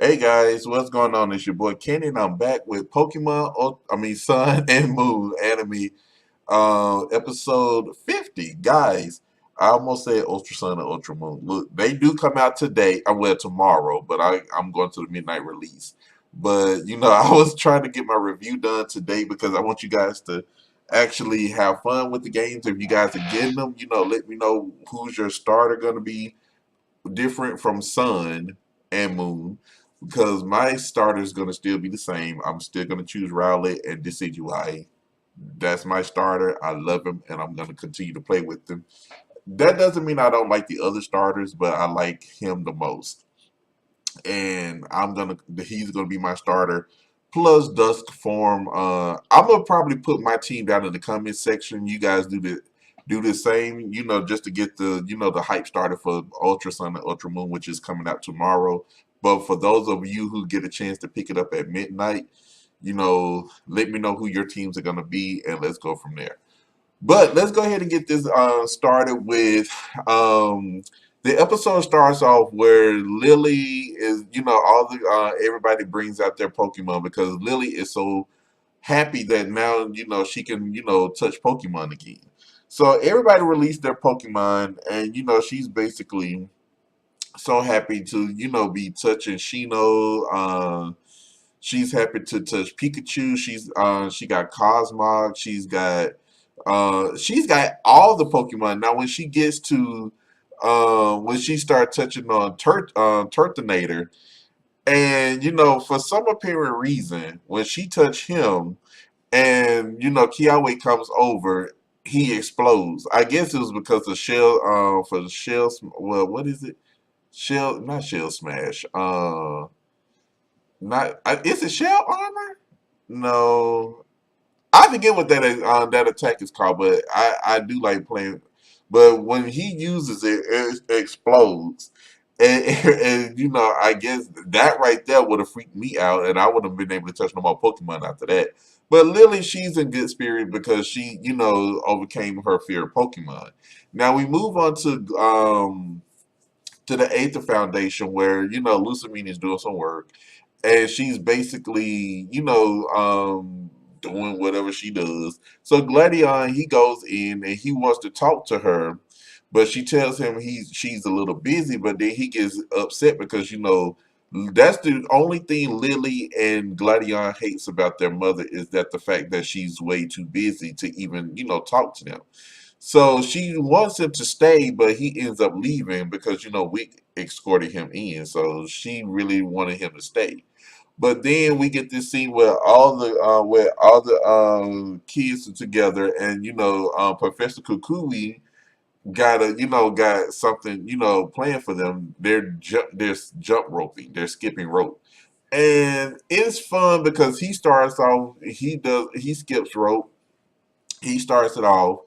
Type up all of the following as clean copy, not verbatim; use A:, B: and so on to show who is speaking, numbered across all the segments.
A: Hey guys, what's going on? It's your boy Kenny, and I'm back with Pokemon. Sun and Moon anime, episode 50. Guys, I almost said Ultra Sun and Ultra Moon. Look, they do come out today. Well, tomorrow, but I'm going to the midnight release. But I was trying to get my review done today because I want you guys to actually have fun with the games. If you guys are getting them, let me know who's your starter going to be different from Sun and Moon because my starter is going to still be the same. I'm still going to choose Rowlet and Decidueye. That's my starter. I love him, and I'm going to continue to play with him. That doesn't mean I don't like the other starters, but I like him the most. And he's gonna be my starter. Plus Dusk Form. I'm gonna probably put my team down in the comment section. You guys do the same, just to get the hype started for Ultra Sun and Ultra Moon, which is coming out tomorrow. But for those of you who get a chance to pick it up at midnight, let me know who your teams are gonna be, and let's go from there. But let's go ahead and get this started with the episode starts off where Lillie is, all the everybody brings out their Pokemon because Lillie is so happy that now, she can, touch Pokemon again. So everybody released their Pokemon, and she's basically so happy to, be touching Shino. She's happy to touch Pikachu. She got Cosmog. She's got all the Pokemon. Now when she starts touching on Turtonator, and for some apparent reason, when she touched him, and Kiawe comes over, he explodes. I guess it was because the shell, for the shell. Well, what is it? Shell, not shell smash. Not is it shell armor? No, I forget what that attack is called, but I do like playing. But when he uses it, it explodes, and, and I guess that right there would have freaked me out, and I wouldn't have been able to touch no more Pokemon after that. But Lily, she's in good spirit because she, overcame her fear of Pokemon. Now we move on to the Aether Foundation, where Lusamine is doing some work, and she's basically doing whatever she does. So Gladion, he goes in and he wants to talk to her, but she tells him she's a little busy. But then he gets upset because that's the only thing Lily and Gladion hates about their mother, is that the fact that she's way too busy to even talk to them. So she wants him to stay, but he ends up leaving because we escorted him in. So she really wanted him to stay. But then we get this scene where all the kids are together, and Professor Kukui got something planned for them. They're jump roping, they're skipping rope, and it's fun because he skips rope, he starts it off,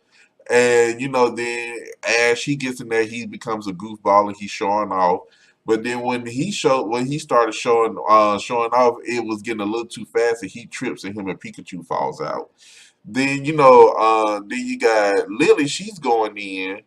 A: and then as he gets in there, he becomes a goofball and he's showing off. But then when he started showing off, it was getting a little too fast, and he trips and him and Pikachu falls out. Then you got Lily, she's going in,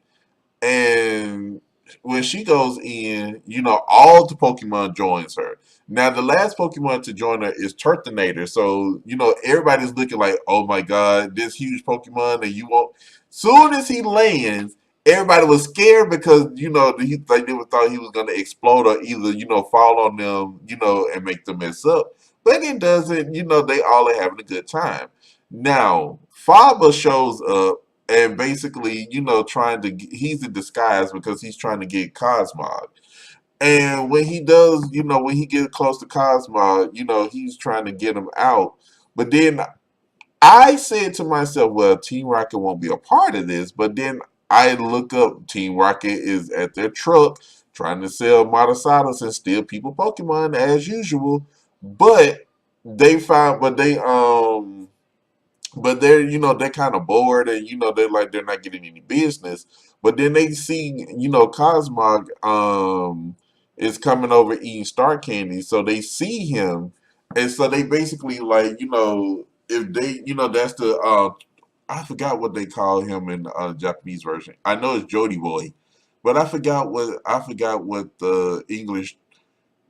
A: and when she goes in, all the Pokemon joins her. Now the last Pokemon to join her is Turtonator. So, everybody's looking like, oh my god, this huge Pokemon, and you won't. Soon as he lands, everybody was scared because, they never thought he was gonna explode or either, fall on them, and make them mess up. But it doesn't, they all are having a good time. Now, Faba shows up and basically, he's in disguise because he's trying to get Cosmog. And when he does, when he gets close to Cosmog, he's trying to get him out. But then I said to myself, well, Team Rocket won't be a part of this. But then I look up, Team Rocket is at their truck trying to sell Motosaurus and steal people Pokemon as usual. But they found, but they're they're kind of bored, and they're not getting any business. But then they see Cosmog is coming over eating star candy, so they see him, and so they basically like if they that's the I forgot what they call him in Japanese version. I know it's Jody Boy, but I forgot what the English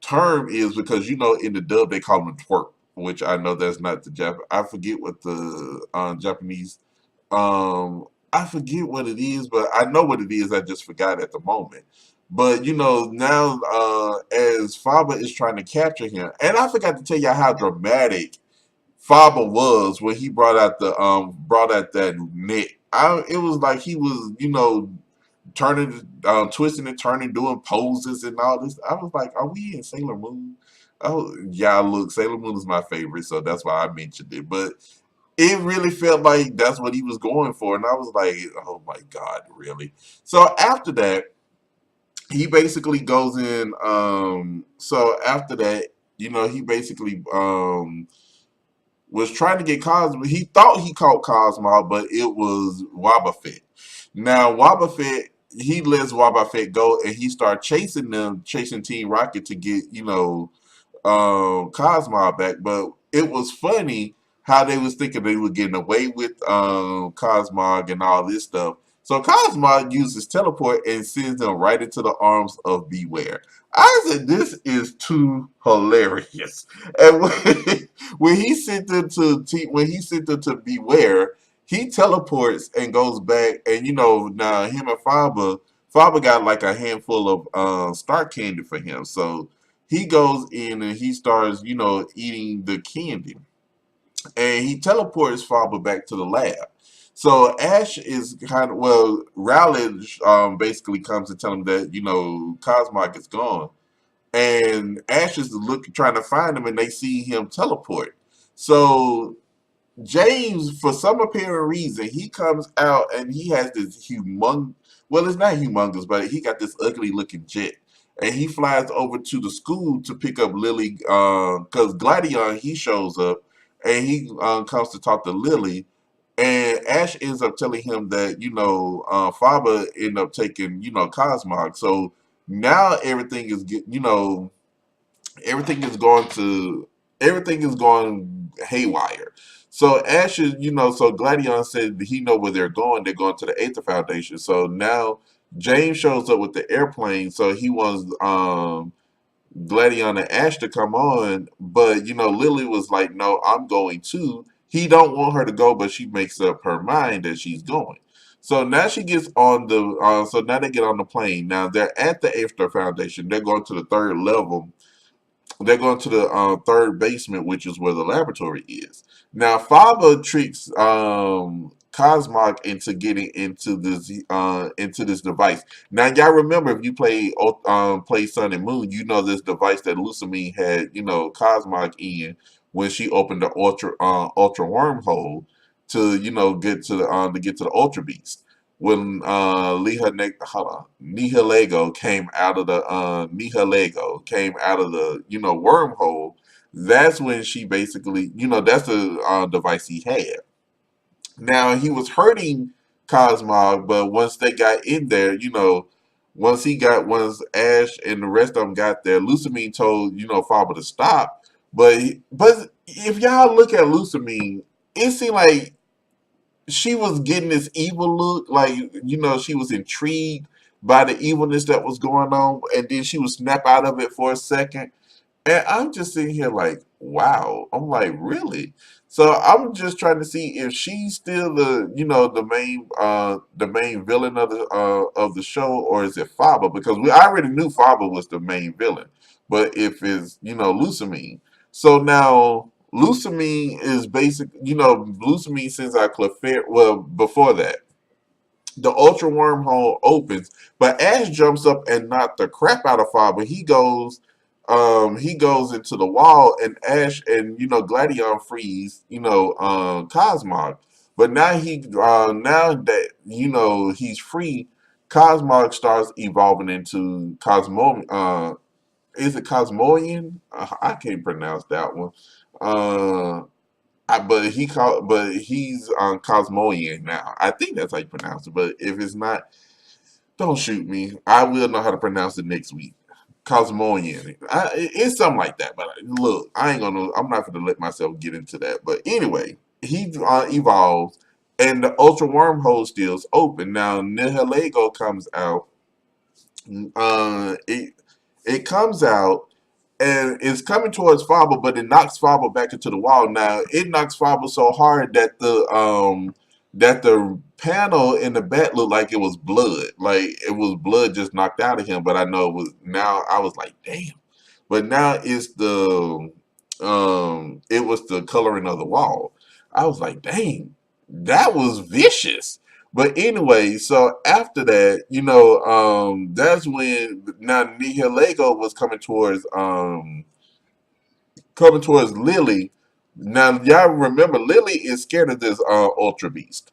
A: term is because in the dub they call him twerp, which I know that's not the Jap. I forget what the Japanese. I forget what it is, but I know what it is. I just forgot at the moment. But now as Faba is trying to capture him, and I forgot to tell you how dramatic Faba was when he brought out that net. It was like he was turning, twisting and turning, doing poses and all this. I was like, are we in Sailor Moon? Oh yeah, look, Sailor Moon is my favorite, so that's why I mentioned it. But it really felt like that's what he was going for, and I was like, oh my god, really? So after that, he basically goes in. So after that, he basically was trying to get Cosmo. He thought he caught Cosmo, but it was Wobbuffet. Now Wobbuffet, he lets Wobbuffet go, and he started chasing them, chasing Team Rocket to get Cosmo back. But it was funny how they was thinking they were getting away with Cosmog and all this stuff. So Cosmog uses teleport and sends them right into the arms of Beware. I said, this is too hilarious. And when he sent them when he sent them to Beware, he teleports and goes back. And now him and Faba got like a handful of star candy for him. So he goes in and he starts, eating the candy. And he teleports Faba back to the lab. So Ash is kind of, well, Rowlet basically comes to tell him that, Cosmog is gone. And Ash is trying to find him, and they see him teleport. So James, for some apparent reason, he comes out and he has this humongous, well, it's not humongous, but he got this ugly looking jet. And he flies over to the school to pick up Lillie, because Gladion, he shows up and he comes to talk to Lillie. And Ash ends up telling him that, Faba ended up taking, Cosmog. So now everything is going haywire. So Ash is, so Gladion said he know where they're going. They're going to the Aether Foundation. So now James shows up with the airplane. So he wants Gladion and Ash to come on, but Lillie was like, "No, I'm going too." He don't want her to go, but she makes up her mind that she's going. So now she gets on the. So now they get on the plane. Now they're at the Aether Foundation. They're going to the third level. They're going to the third basement, which is where the laboratory is. Now, Faba tricks Cosmog into getting into this device. Now, y'all remember if you play Sun and Moon, you know this device that Lucamine had, Cosmog in when she opened the Ultra wormhole to get to the Ultra Beast when Nihilego came out of the wormhole. That's when she basically that's the device he had. Now he was hurting Cosmog, but once they got in there, once Ash and the rest of them got there, Lucamine told Faba to stop. But if y'all look at Lucamine, it seemed like she was getting this evil look, like she was intrigued by the evilness that was going on, and then she would snap out of it for a second. And I'm just sitting here like, wow. I'm like, really? So I'm just trying to see if she's still the main villain of the show, or is it Faba? Because I already knew Faba was the main villain, but if it's Lucamine. So now Lucamine is Lucamine sends out Clefairy. Well, before that, the Ultra wormhole opens, but Ash jumps up and knocks the crap out of Faba. He goes into the wall, and Ash and Gladion freeze Cosmog. But now that he's free, Cosmog starts evolving into Cosmo. Is it Cosmoian? I can't pronounce that one. Uh, but he's on Cosmoian now. I think that's how you pronounce it. But if it's not, don't shoot me. I will know how to pronounce it next week. Cosmoian. It's something like that. But look, I ain't gonna. I'm not gonna let myself get into that. But anyway, he evolves, and the Ultra Wormhole still's open. Now Nihilego comes out. It comes out, and it's coming towards Faba, but it knocks Faba back into the wall. Now it knocks Faba so hard that the panel in the back looked like it was blood, like it was blood just knocked out of him. But I know it was now. I was like, damn. But now it's the it was the coloring of the wall. I was like, dang, that was vicious. But anyway, so after that, that's when now Nihilego was coming towards Lillie. Now y'all remember Lillie is scared of this Ultra Beast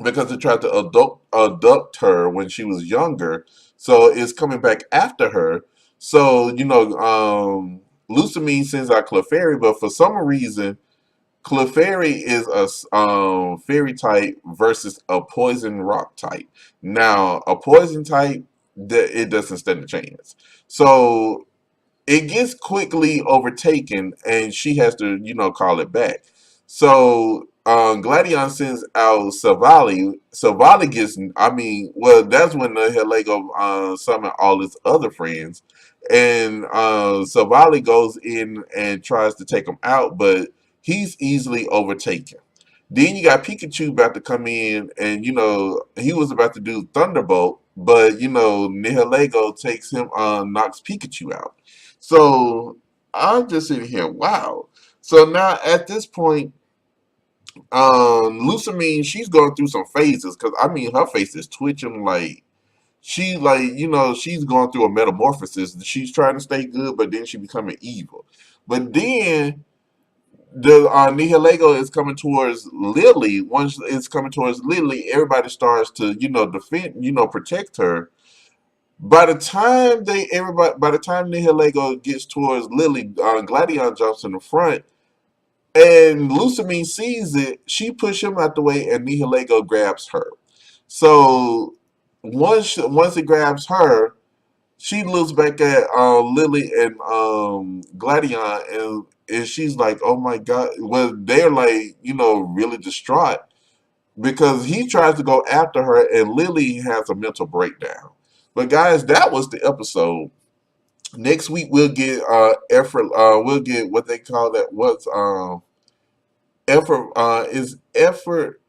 A: because it tried to abduct her when she was younger. So it's coming back after her. So, Lusamine sends out Clefairy, but for some reason Clefairy is a fairy type versus a poison rock type. Now, a poison type, it doesn't stand a chance. So it gets quickly overtaken, and she has to, call it back. So Gladion sends out Savali. Savali gets, I mean, well, that's when the Helego summon all his other friends, and Savali goes in and tries to take him out, but he's easily overtaken. Then you got Pikachu about to come in, and he was about to do Thunderbolt, but Nihilego takes him, knocks Pikachu out. So I'm just sitting here, wow. So now at this point, Lusamine, she's going through some phases because I mean her face is twitching like she's going through a metamorphosis. She's trying to stay good, but then she becoming evil. But then the Nihilego is coming towards Lillie. Once it's coming towards Lillie, everybody starts to defend, protect her. By the time Nihilego gets towards Lillie, Gladion jumps in the front, and Lusamine sees it. She pushes him out the way, and Nihilego grabs her. So once it grabs her, she looks back at Lillie and Gladion, and she's like, "Oh my god!" Well, they're like, really distraught because he tries to go after her, and Lillie has a mental breakdown. But guys, that was the episode. Next week we'll get effort. We'll get what they call that. What's effort? Is effort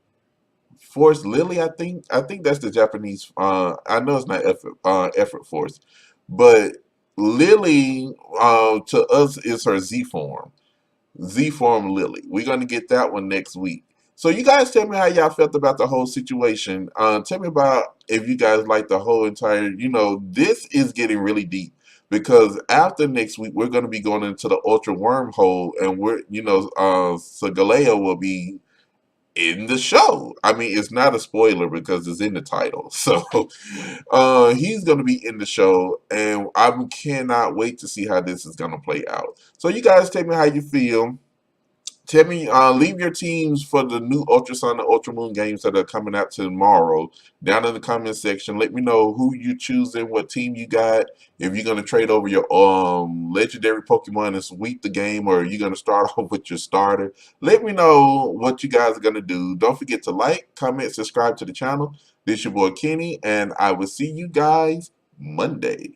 A: force Lillie? I think that's the Japanese. I know it's not effort. Effort force, but Lillie to us is her Z form. Z form Lillie. We're gonna get that one next week. So you guys tell me how y'all felt about the whole situation. Tell me about if you guys like the whole entire. This is getting really deep because after next week we're gonna be going into the ultra wormhole, and Galeo will be in the show. I mean, it's not a spoiler because it's in the title. So he's going to be in the show, and I cannot wait to see how this is going to play out. So you guys tell me how you feel. Tell me, leave your teams for the new Ultra Sun and Ultra Moon games that are coming out tomorrow down in the comment section. Let me know who you choosing, what team you got, if you're gonna trade over your legendary Pokemon and sweep the game, or you're gonna start off with your starter. Let me know what you guys are gonna do. Don't forget to like, comment, subscribe to the channel. This your boy Kenny, and I will see you guys Monday.